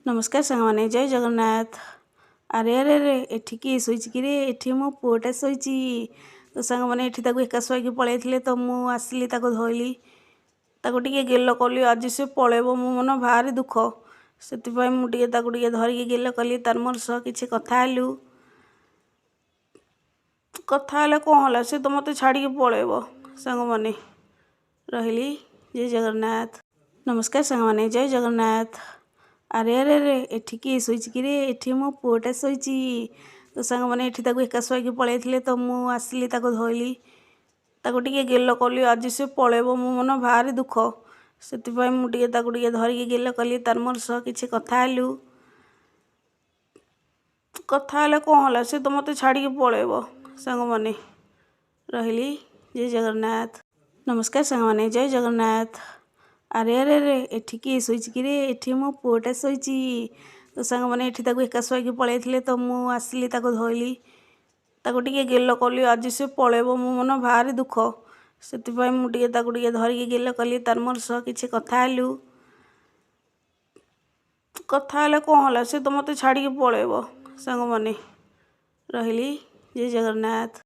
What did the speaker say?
नमस्कार सांगमाने जय जगन्नाथ। अरे अरे अरे एठी किए शोइछि कि रे? एठी मो पुओटा शोइछि। तो सांगमाने एठी ताको एका शोइकी पळेइथिले तो मु आसिली ताको धोइली ताको टिके गेल कली। आज से पळेबो मो मन भारी दुख सेतिपाई मु टिके ताको टिके धरिकी गेल कली। तार मोर सह किछि कथा हेलु। कथा हेले कोन होला से तो मते छाड़ी पळेबो। सांगमाने रहिली जय जगन्नाथ। नमस्कार सांगमाने जय जगन्नाथ। अरे अरे अरे एठी किए शोइछि कि रे? एठी मो पुओटा शोइछि। तो सांगमाने एठी ताको एका शोइकी पळेइथिले तो मु आसिली ताको धोइली ताको टिके गेल कली। आज से पळेबो मो मन भारी दुख सेतिपाई मु टिके ताको टिके धरिकी गेल कली। तार मोर सह किछि कथा हेलु। कथा हेले कोन होला से तो मते छाड़ी पळेबो। सांगमाने रहिली जय जगन्नाथ। नमस्कार सांगमाने जय जगन्नाथ। अरे अरे अरे एठी किए शोइछि कि रे? एठी मो पुओटा शोइछि। तो सांगमाने एठी ताको एका शोइकी पळेइथिले तो मु आसिली ताको धोइली ताको टिके गेल कली। आज से पळेबो मो मन भारी दुख सेतिपाई मु टिके ताको टिके धरिकी गेल कली। तार मोर सह किछि कथा हेलु। कथा हेले कोन होला से तो मते छाड़ी पळेबो। सांगमाने रहिली जय जगन्नाथ।